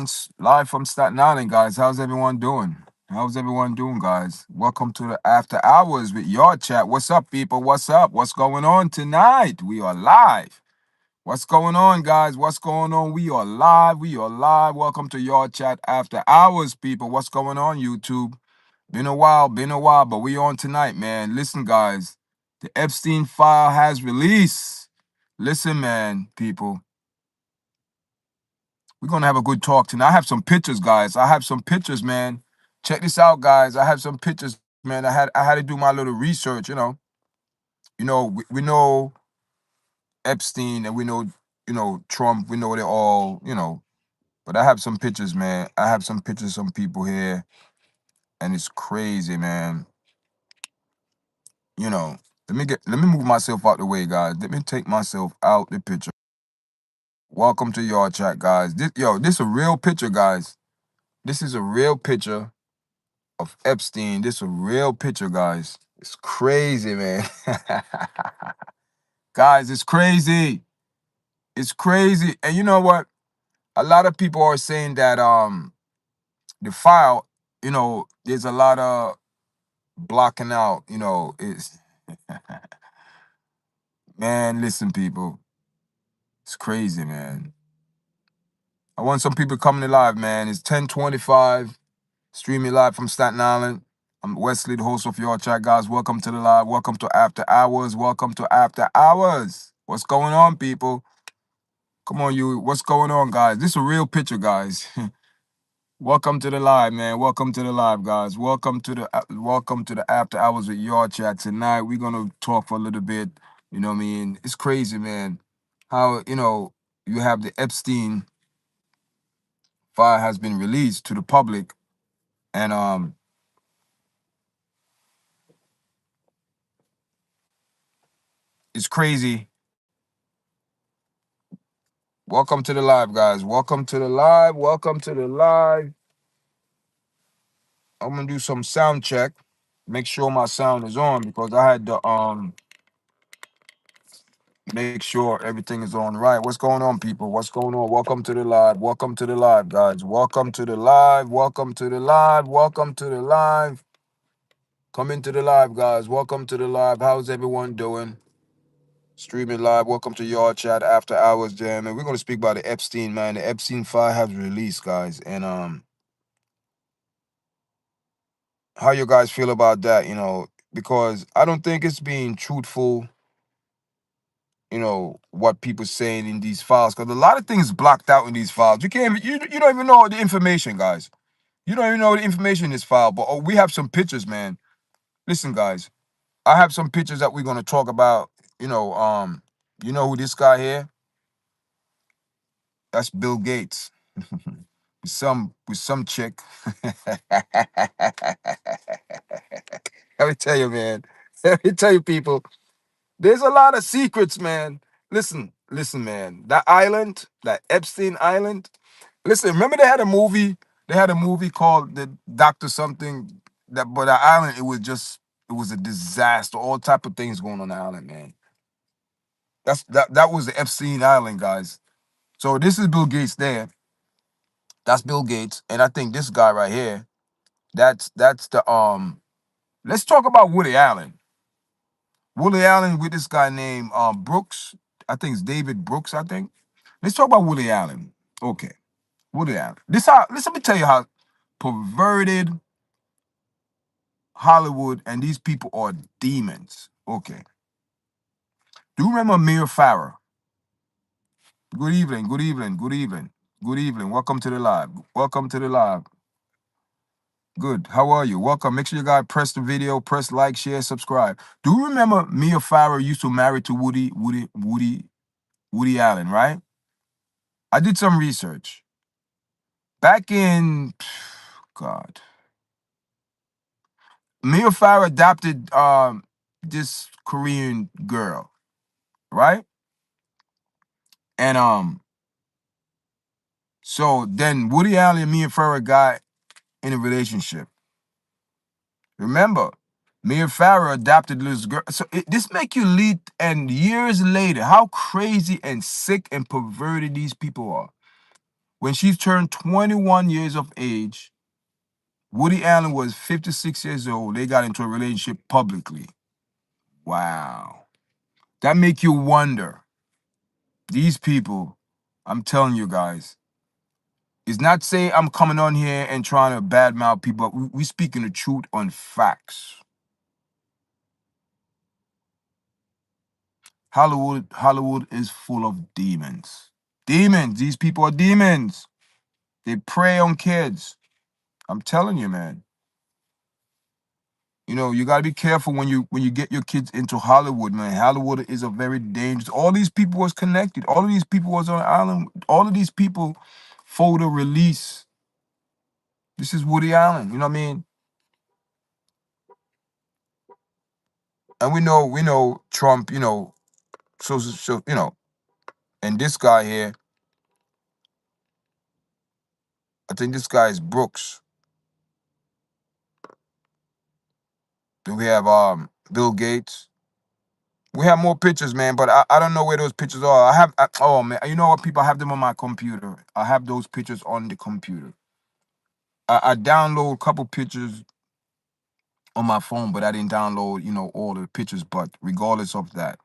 It's live from Staten Island, guys. How's everyone doing? How's everyone doing, guys? Welcome to the After Hours with Yard Chat. What's up, people? What's up? What's going on tonight? We are live. What's going on, guys? What's going on? We are live. We are live. Welcome to Yard Chat After Hours, people. What's going on, YouTube? Been a while, but we on tonight, man. Listen, guys. The Epstein file has released. Listen, man, people. We're gonna have a good talk tonight. I have some pictures, guys. I have some pictures, man. Check this out, guys. I have some pictures, man. I had to do my little research, we know Epstein and we know, Trump, we know they all, but I have some pictures, man. I have some pictures of some people here, and it's crazy, man. You know, let me move myself out the way, guys. Let me take myself out the picture. Welcome to Yard Chat, guys. This a real picture, guys. This is a real picture of Epstein. This a real picture, guys. It's crazy, man. Guys, it's crazy. It's crazy. And you know what? A lot of people are saying that the file, there's a lot of blocking out, it's man, listen, people. It's crazy, man. I want some people coming live, man. It's 10:25. Streaming live from Staten Island. I'm Wesley, the host of Your Chat, guys. Welcome to the live. Welcome to After Hours. Welcome to After Hours. What's going on, people? Come on, you. What's going on, guys? This is a real picture, guys. Welcome to the live, man. Welcome to the live, guys. Welcome to the After Hours with Your Chat. Tonight, we're gonna talk for a little bit. You know what I mean? It's crazy, man. How you have the Epstein file has been released to the public, and it's crazy. Welcome to the live, guys. Welcome to the live. Welcome to the live. I'm gonna do some sound check. Make sure my sound is on because I had to make sure everything is on right. What's going on, people? What's going on? Welcome to the live. Welcome to the live, guys. Welcome to the live. Welcome to the live. Welcome to the live. Come into the live, guys. Welcome to the live. How's everyone doing? Streaming live. Welcome to Yard Chat After Hours, Jam. And we're gonna speak about the Epstein, man. The Epstein file has released, guys. And how you guys feel about that, because I don't think it's being truthful, what people saying in these files, because a lot of things blocked out in these files. You can't you don't even know the information, guys. You don't even know the information in this file, but we have some pictures, man. Listen, guys, I have some pictures that we're gonna talk about. You know who this guy here? That's Bill Gates. with some chick. Let me tell you, man. Let me tell you, people. There's a lot of secrets, man. Listen, man. That island, that Epstein Island. Listen, remember they had a movie? They had a movie called the Doctor Something. But the island, it was a disaster. All type of things going on the island, man. That was the Epstein Island, guys. So this is Bill Gates there. That's Bill Gates, and I think this guy right here. That's the Let's talk about Woody Allen. Woody Allen with this guy named Brooks. I think it's David Brooks, I think. Let's talk about Woody Allen. Okay. Woody Allen. Let me tell you how perverted Hollywood and these people are demons. Okay. Do you remember Mia Farrow? Good evening, good evening, good evening, good evening. Welcome to the live. Welcome to the live. Good. How are you? Welcome. Make sure you guys press the video, press like, share, subscribe. Do you remember Mia Farrow used to marry to Woody Allen, right? I did some research. Back in God, Mia Farrow adopted this Korean girl, right? And so then Woody Allen and Mia Farrow got in a relationship. Remember, Mia Farrow adopted this girl. So this make you lead, and years later, how crazy and sick and perverted these people are. When she turned 21 years of age, Woody Allen was 56 years old. They got into a relationship publicly. Wow. That make you wonder. These people, I'm telling you guys, it's not saying I'm coming on here and trying to badmouth people, but we speaking the truth on facts. Hollywood is full of demons. Demons. These people are demons. They prey on kids. I'm telling you, man. You know, you gotta be careful when you get your kids into Hollywood, man. Hollywood is a very dangerous. All these people was connected. All of these people was on an island. All of these people photo release. This is Woody Allen. You know what I mean? And we know Trump. So and this guy here, I think this guy is Brooks. Then we have Bill Gates. We have more pictures, man, but I don't know where those pictures are. Oh man, you know what, people, I have them on my computer. I have those pictures on the computer. I download a couple pictures on my phone, but I didn't download, all the pictures. But regardless of that,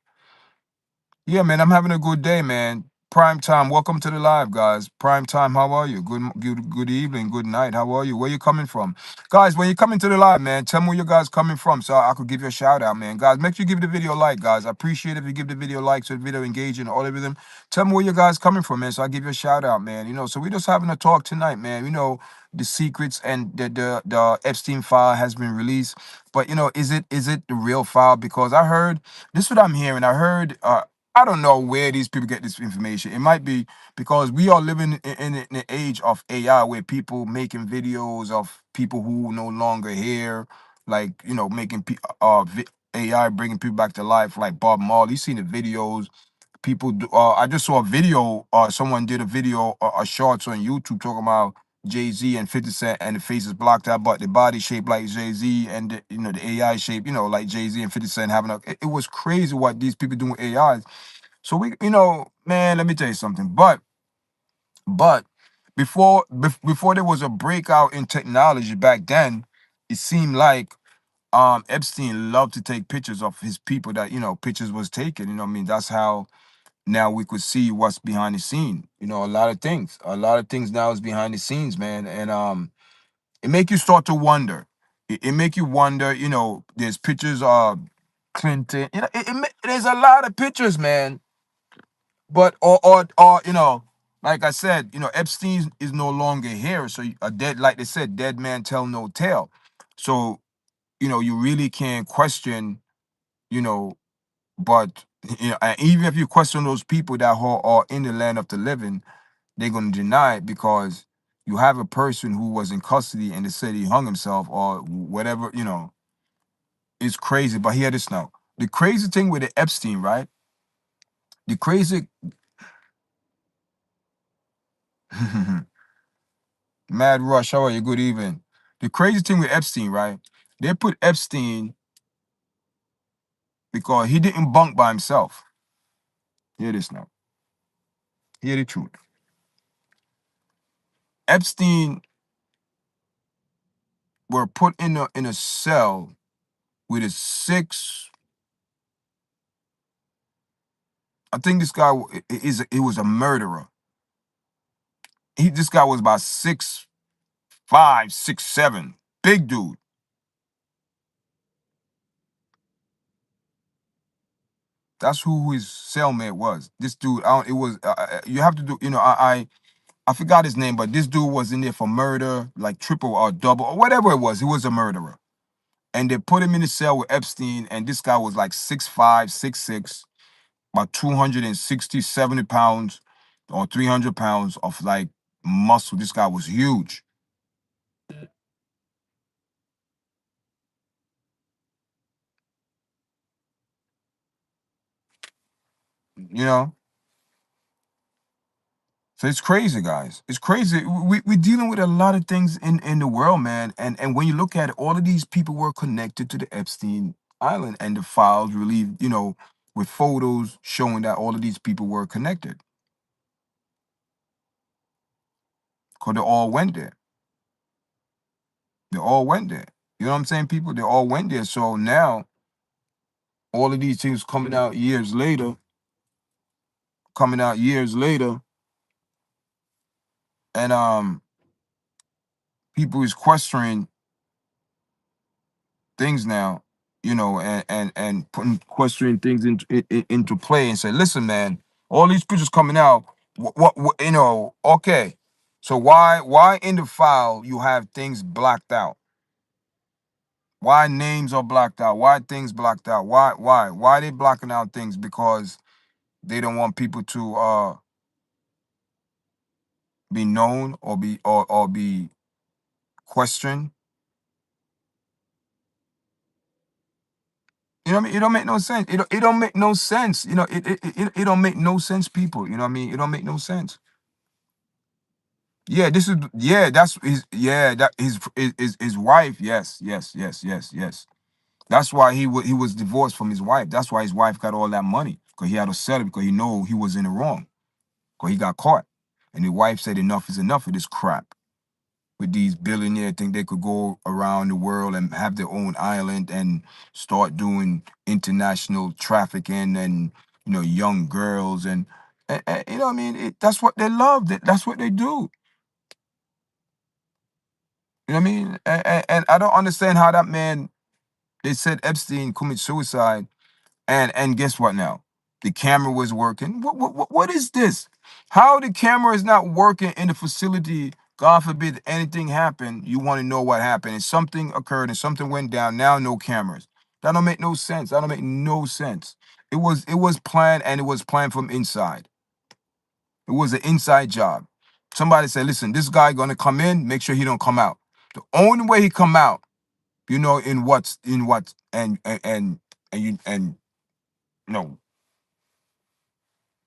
yeah, man, I'm having a good day, man. Prime time. Welcome to the live, guys. Prime time. How are you? Good evening. Good night. How are you? Where you coming from, guys? When you come into the live, man, tell me where you guys coming from, so I could give you a shout out, man. Guys, make sure you give the video a like, guys. I appreciate if you give the video a like, so the video engaging, all everything. Tell me where you guys coming from, man, so I give you a shout out, man. So we just having a talk tonight, man. The secrets and the Epstein file has been released, but is it the real file? Because I heard this is what I'm hearing. I heard. I don't know where these people get this information. It might be because we are living in the age of AI, where people making videos of people who no longer here, like making AI bringing people back to life, like Bob Marley. You seen the videos? People do. I just saw a video. Someone did a video, a shorts on YouTube talking about Jay-Z and 50 Cent, and the face is blocked out, but the body shaped like Jay-Z, and the AI shape, like Jay-Z and 50 Cent having it was crazy what these people do with AI. So man, let me tell you something. But before there was a breakout in technology back then, it seemed like Epstein loved to take pictures of his people that pictures was taken. I mean, that's how now we could see what's behind the scene. A lot of things now is behind the scenes, man, and it make you start to wonder. It make you wonder. There's pictures of Clinton. There's a lot of pictures, man. But or like I said, Epstein is no longer here. So a dead, like they said, dead man tell no tale. So you really can't question, you know, but and even if you question those people that are in the land of the living, they're gonna deny it because you have a person who was in custody and they said he hung himself or whatever. It's crazy. But here this now. The crazy thing with the Epstein, right? The crazy Mad Rush, how are you? Good evening. The crazy thing with Epstein, right? They put Epstein because he didn't bunk by himself. Hear this now. Hear the truth. Epstein were put in a cell with a six. I think this guy he was a murderer. This guy was about 6'5", 6'7", big dude. That's who his cellmate was. This dude, it was you have to do. I forgot his name, but this dude was in there for murder, like triple or double or whatever it was. He was a murderer. And they put him in the cell with Epstein, and this guy was like 6'5", 6'6", about 260, 70 pounds or 300 pounds of like muscle. This guy was huge. You know? So it's crazy, guys. It's crazy. We're dealing with a lot of things in the world, man. And when you look at it, all of these people were connected to the Epstein Island, and the files relieved, with photos showing that all of these people were connected. Because they all went there. They all went there. You know what I'm saying, people? They all went there. So now all of these things coming out years later, and people is questioning things now, and putting questioning things into play and say, listen, man, all these pictures coming out, okay, so why in the file you have things blacked out? Why names are blocked out? Why things blocked out? Why they blocking out things? Because they don't want people to be known or be questioned. You know what I mean? It don't make no sense. It don't make no sense. It don't make no sense, people. You know what I mean? It don't make no sense. Yeah, this is that's his that his wife. Yes, yes, yes, yes, yes. That's why he was divorced from his wife. That's why his wife got all that money. Because he had to sell it because he know he was in the wrong. Because he got caught. And the wife said enough is enough of this crap. With these billionaires think they could go around the world and have their own island and start doing international trafficking and young girls and you know what I mean, that's what they love. That's what they do. You know what I mean? And I don't understand how that man, they said Epstein committed suicide, and guess what now? The camera was working. What is this? How the camera is not working in the facility? God forbid anything happened. You want to know what happened, and something occurred, and something went down. Now no cameras. That don't make no sense. That don't make no sense. It was planned, and it was planned from inside. It was an inside job. Somebody said, "Listen, this guy gonna come in. Make sure he don't come out. The only way he come out, in what, and you know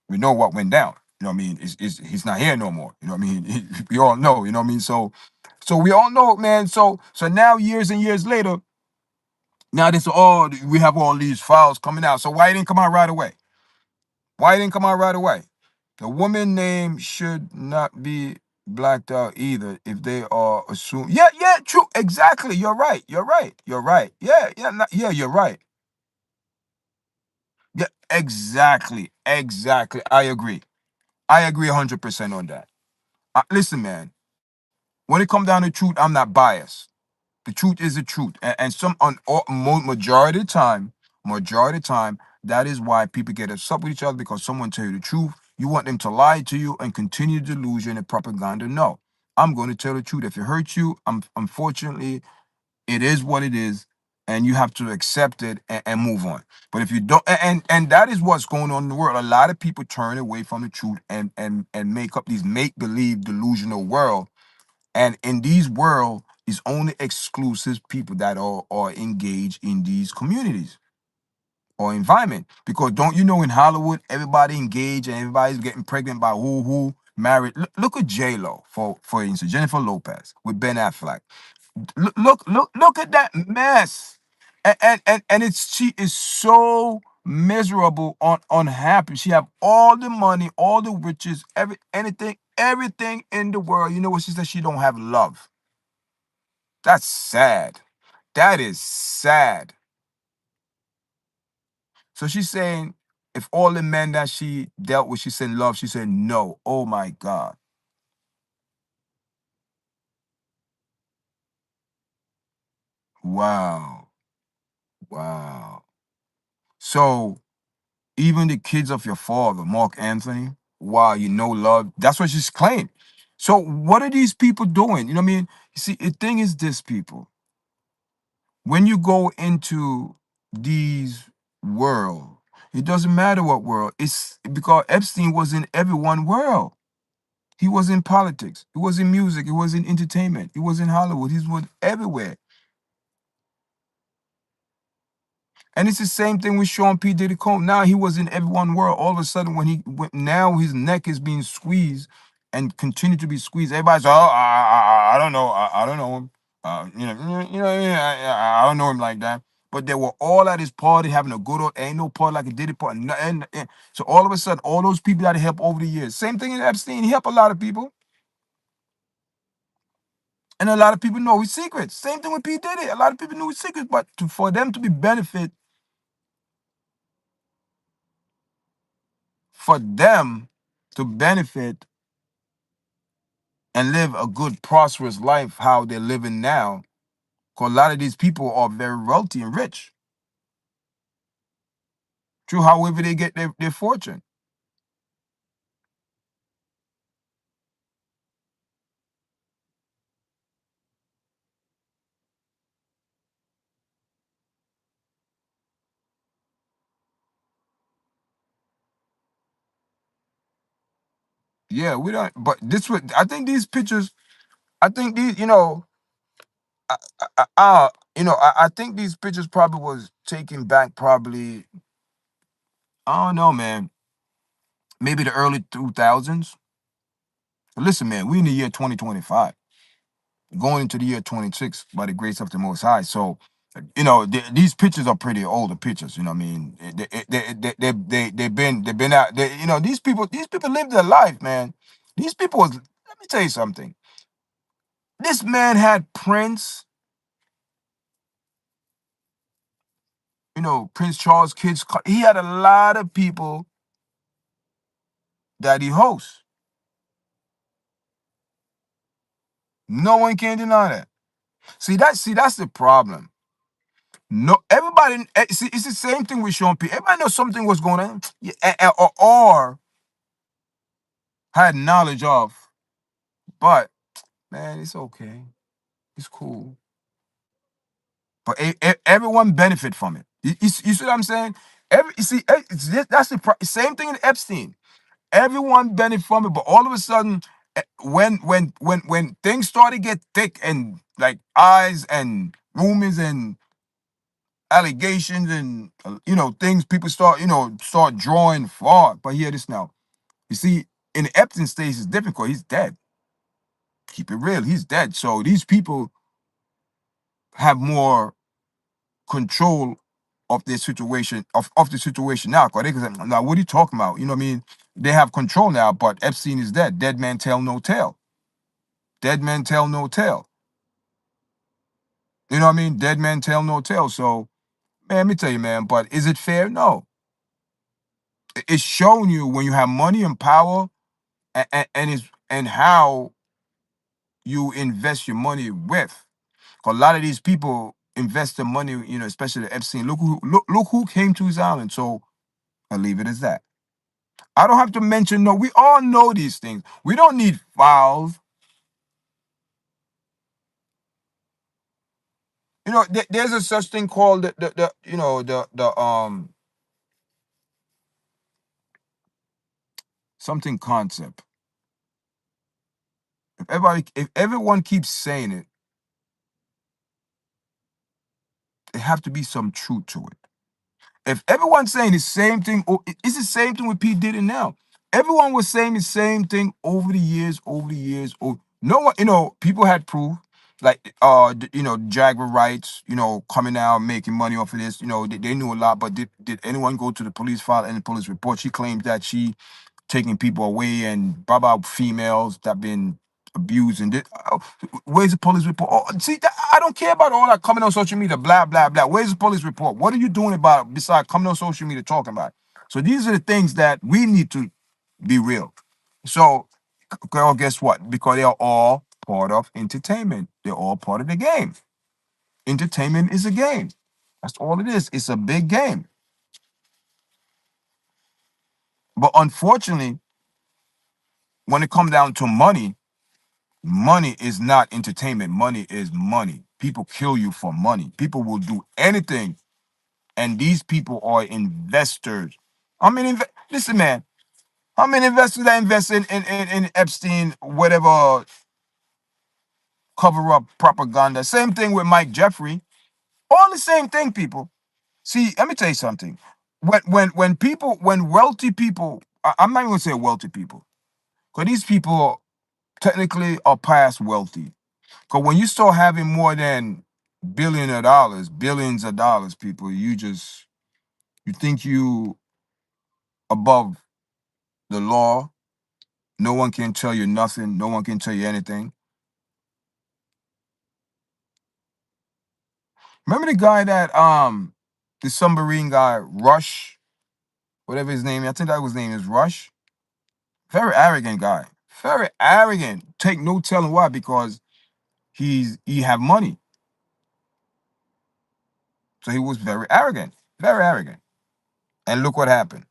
we know what went down. You know what I mean? He's not here no more. You know what I mean? We all know. You know what I mean? So we all know, man. So now years and years later, now this all we have all these files coming out. So why it didn't come out right away? Why it didn't come out right away? The woman name should not be blacked out either if they are assumed. Yeah, yeah, true. Exactly. You're right. You're right. You're right. Yeah, yeah, yeah, you're right. Yeah, exactly. Exactly. I agree. I agree 100% on that. Listen, man, when it comes down to truth, I'm not biased. The truth is the truth. And majority of the time, that is why people get upset with each other because someone tell you the truth. You want them to lie to you and continue delusion and propaganda. No, I'm going to tell the truth. If it hurts you, unfortunately, it is what it is, and you have to accept it and move on. But if you don't, and that is what's going on in the world. A lot of people turn away from the truth and make up these make believe delusional world. And in these world, it's only exclusive people that are engaged in these communities or environment. Because don't you know in Hollywood, everybody engaged and everybody's getting pregnant by who married. Look at J Lo for instance, Jennifer Lopez with Ben Affleck. Look at that mess. And it's she is so miserable, unhappy. She have all the money, all the riches, everything in the world. You know what she said? She don't have love. That's sad. That is sad. So she's saying if all the men that she dealt with, she said love, she said no. Oh my God. Wow. Wow. So even the kids of your father, Mark Anthony, wow, love. That's what she's claimed. So what are these people doing? You know what I mean? You see, the thing is this, people. When you go into these world, it doesn't matter what world. It's because Epstein was in every one world. He was in politics. He was in music. He was in entertainment. He was in Hollywood. He was everywhere. And it's the same thing with Sean P. Diddy Combs. Now he was in everyone world. All of a sudden, when he went, now his neck is being squeezed and continue to be squeezed. Everybody's, oh, I don't know, I don't know him. Yeah, I don't know him like that. But they were all at his party having a good old, ain't no party like a Diddy party. So all of a sudden, all those people that he helped over the years. Same thing in Epstein. He helped a lot of people. And a lot of people know his secrets. Same thing with P. Diddy. A lot of people knew his secrets, but for them to be benefit, for them to benefit and live a good, prosperous life, how they're living now, because a lot of these people are very wealthy and rich. True, however they get their fortune. Yeah, we don't. But this would. I think these pictures. I think these. I think these pictures probably was taken back. Probably. I don't know, man. Maybe the early 2000s. Listen, man, we in the year 2025, going into the year 26 by the grace of the Most High. So, these pictures are pretty older pictures. You know what I mean? They've been out. These people lived their life, man. These people was. Let me tell you something. This man had Prince. Prince Charles kids. He had a lot of people that he hosts. No one can deny that. That's the problem. No, everybody. See, it's the same thing with Sean P. Everybody knows something was going on, yeah, or had knowledge of. But man, it's okay. It's cool. But everyone benefit from it. You see what I'm saying? That's the same thing in Epstein. Everyone benefit from it, but all of a sudden, when things start to get thick and like eyes and rumors and allegations and things, people start drawing far. But hear this now. You see, in the Epstein stage, it's different because he's dead. Keep it real, he's dead. So these people have more control of their situation, of the situation now. Because they can say, now, what are you talking about? You know what I mean? They have control now, but Epstein is dead. Dead man tell no tale. Dead man tell no tale. You know what I mean? Dead man tell no tale. So, man, let me tell you, man, but is it fair? No. It's showing you when you have money and power, and how you invest your money with. 'Cause a lot of these people invest their money, especially Epstein. Look who came to his island. So I'll leave it as that. I don't have to mention, no, we all know these things. We don't need files. There's a such thing called the something concept. If everyone keeps saying it, it have to be some truth to it. If everyone's saying the same thing, it's the same thing with P. Diddy now. Everyone was saying the same thing over the years, over the years. No one, people had proof, like Jaguar rights, coming out making money off of this. They knew a lot, but did anyone go to the police file and the police report? She claims that she taking people away and blah blah females that been abused and where's the police report? Oh, see, I don't care about all that coming on social media, blah blah blah. Where's the police report? What are you doing about it besides coming on social media talking about it? So these are the things that we need to be real. So, girl, guess what? Because they are all part of entertainment. They're all part of the game. Entertainment is a game. That's all it is. It's a big game. But unfortunately, when it comes down to money, money is not entertainment. Money is money. People kill you for money. People will do anything. And these people are investors. Listen, man. How many investors that invest in Epstein, whatever cover up propaganda? Same thing with Mike Jeffrey. All the same thing, people. See, let me tell you something. When wealthy people, I'm not even gonna say wealthy people, because these people technically are past wealthy. Because when you start having more than billions of dollars, people, you think you above the law. No one can tell you nothing. No one can tell you anything. Remember the guy that the submarine guy, Rush, whatever his name, I think that was his name is Rush. Very arrogant guy. Very arrogant. Take no telling why, because he have money. So he was very arrogant. Very arrogant. And look what happened.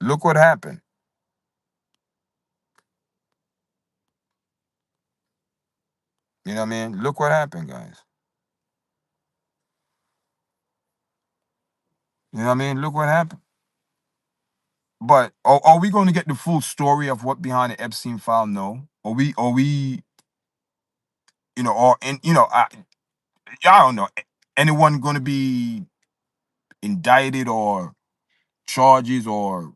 Look what happened. You know what I mean? Look what happened, guys. You know what I mean? Look what happened. But are we going to get the full story of what behind the Epstein file? No. Are we, or and I don't know. Anyone going to be indicted or charges, or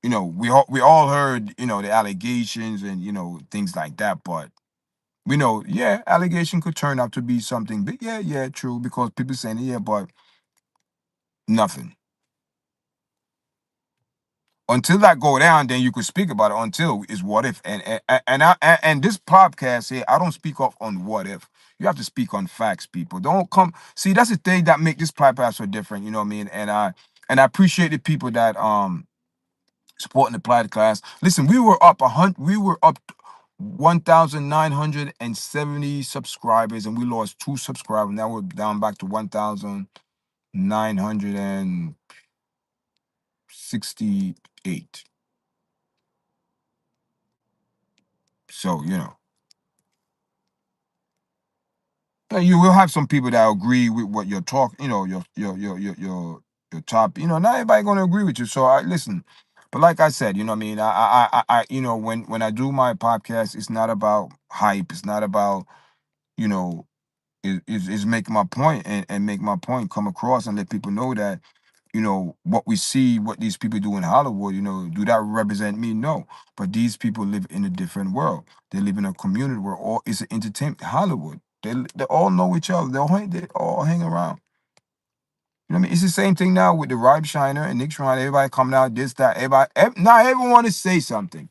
we all heard the allegations and things like that, but we know, yeah, allegation could turn out to be something big. Yeah, yeah, true, because people saying yeah, but nothing. Until that go down, then you could speak about it. Until is what if, and this podcast here, I don't speak off on what if. You have to speak on facts, people. Don't come. See, that's the thing that make this podcast so different. You know what I mean? And I appreciate the people that supporting the applied class. Listen, we were up 100. We were up 1,970 subscribers, and we lost 2 subscribers. Now we're down back to 1,968. So you will have some people that agree with what you're talking. Your top. Not everybody gonna agree with you. So I listen. But like I said, you know what I mean. When I do my podcast, it's not about hype. It's not about you know is make my point, and make my point come across, and let people know that what we see, what these people do in Hollywood, do that represent me? No. But these people live in a different world. They live in a community where all it's an entertainment. Hollywood, they all know each other. They all hang around. You know what I mean? It's the same thing now with the Rob Shiner and Nick Shrine. Everybody coming out, this, that, now everyone want to say something.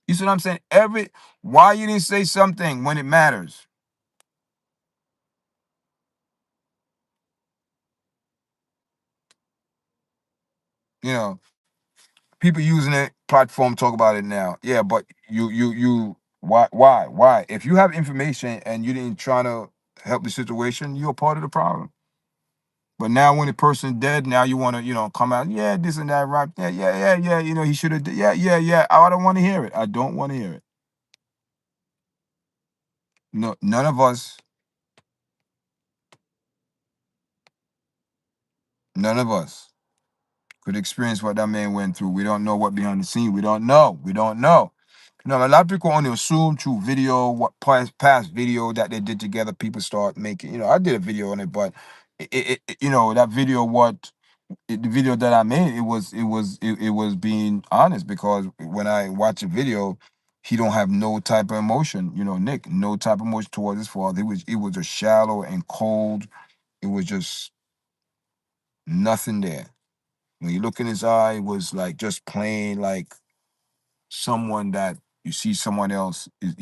You see what I'm saying? Why you didn't say something when it matters? You know, people using it platform talk about it now. Yeah, but why? If you have information and you didn't try to help the situation, you're part of the problem. But now when the person's dead, now you want to come out, yeah, this and that, right? Yeah, yeah, yeah, yeah. He should have. Yeah, yeah, yeah. I don't want to hear it. I don't want to hear it. No, none of us could experience what that man went through. We don't know what behind the scene. We don't know. We don't know. A lot of people only assume through video, what past video that they did together. People start making. I did a video on it, but that video, the video that I made, it was being honest, because when I watch a video, he don't have no type of emotion. Nick, no type of emotion towards his father. It was just shallow and cold. It was just nothing there. When you look in his eye, it was like just plain, like someone that you see someone else is,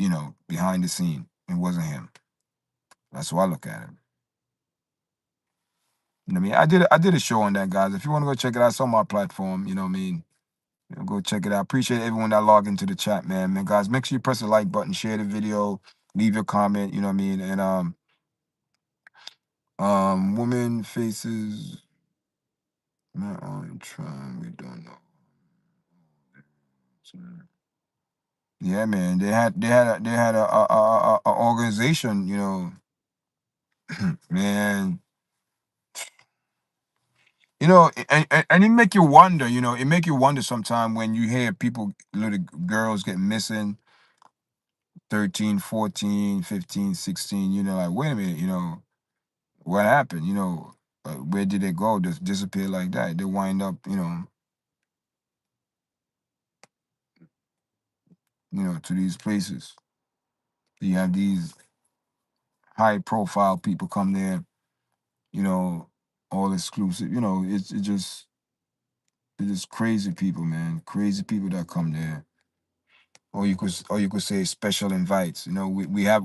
behind the scene. It wasn't him. That's how I look at it. You know what I mean? I did a show on that, guys. If you want to go check it out, it's on my platform. You know what I mean? Go check it out. Appreciate everyone that logged into the chat, man. Man, guys, make sure you press the like button, share the video, leave your comment. You know what I mean? And women faces man on trying. We don't know. Yeah, man. They had a organization. Man. And it make you wonder. It make you wonder sometime when you hear people, little girls get missing, 13, 14, 15, 16. Like, wait a minute. What happened? Where did they go? Just disappear like that? They wind up, to these places. You have these high profile people come there, you know, all exclusive. It's just crazy people, man. Crazy people that come there. or you could say special invites. You know, we have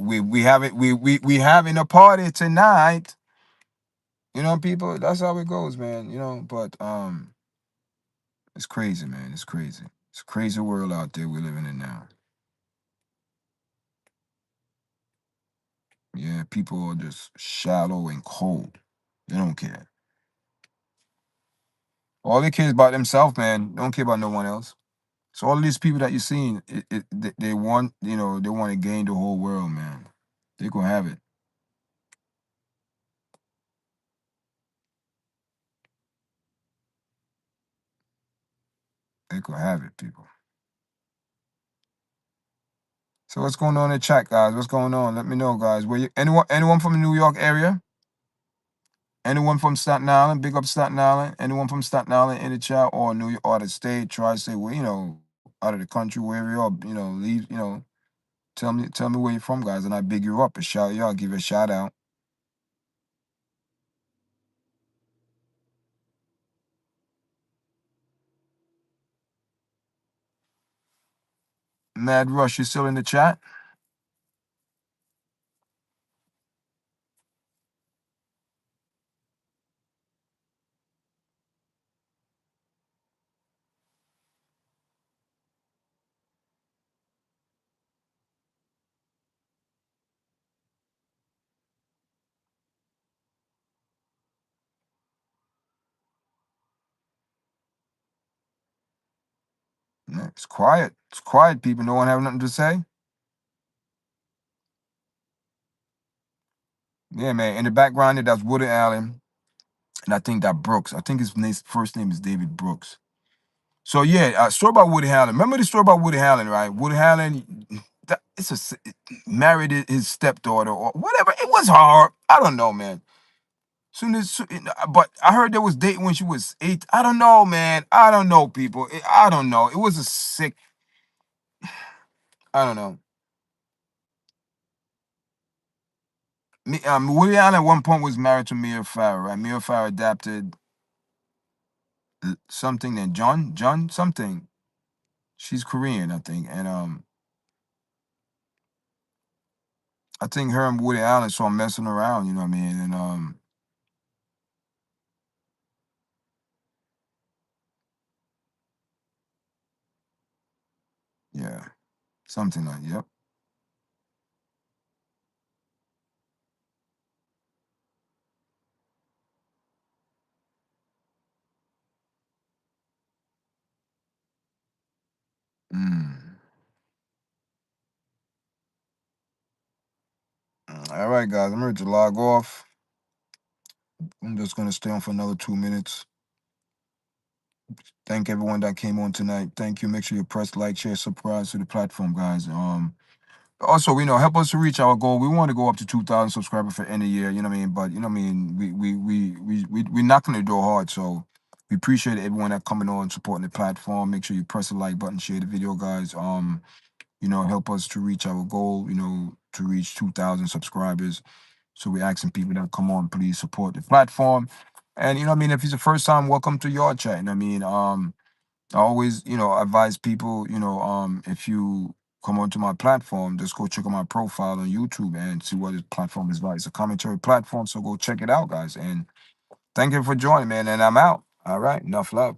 it we having a party tonight. You know, people. That's how it goes, man. You know, but it's crazy, man. It's crazy. It's a crazy world out there we're living in now. Yeah, people are just shallow and cold. They don't care. All they care is about themselves, man. They don't care about no one else. So all these people that you're seeing, they want, you know, they want to gain the whole world, man. They gonna have it. They gonna have it, people. So what's going on in the chat, guys? What's going on? Let me know, guys. Where you, anyone from the New York area? Anyone from Staten Island? Big up Staten Island. Anyone from Staten Island in the chat or New York or the state? Try to say, well, you know, out of the country, wherever you are, you know, leave, you know, tell me where you're from, guys, and I big you up and shout you out, give you a shout out. Mad Rush, you still in the chat? Yeah, it's quiet. It's quiet, people. No one have nothing to say. Yeah, man. In the background, there, that's Woody Allen, and I think that Brooks. I think first name is David Brooks. So yeah, story about Woody Allen. Remember the story about Woody Allen, right? Woody Allen, married his stepdaughter or whatever. It was hard. I don't know, man. But I heard there was dating when she was 8. I don't know, man. I don't know, people. I don't know. It was a sick. I don't know. Woody Allen at one point was married to Mia Farrow, right? Mia Farrow adapted something and John something. She's Korean, I think, and I think her and Woody Allen saw messing around. You know what I mean? And yeah, something like yep. Mm. All right, guys, I'm ready to log off. I'm just gonna stay on for another 2 minutes. Thank everyone that came on tonight. Thank you. Make sure you press like, share, subscribe to the platform, guys. Also, you know, help us to reach our goal. We want to go up to 2,000 subscribers for any year. You know what I mean? But you know what I mean. We're knocking the door hard. So we appreciate everyone that coming on, supporting the platform. Make sure you press the like button, share the video, guys. You know, help us to reach our goal. You know, to reach 2,000 subscribers. So we're asking people that come on, please support the platform. And you know what I mean. If it's the first time, welcome to Yard Chat. You know what I mean. I always, you know, advise people, you know, if you come onto my platform, just go check out my profile on YouTube and see what this platform is like. It's a commentary platform, so go check it out, guys. And thank you for joining, man. And I'm out. All right, enough love.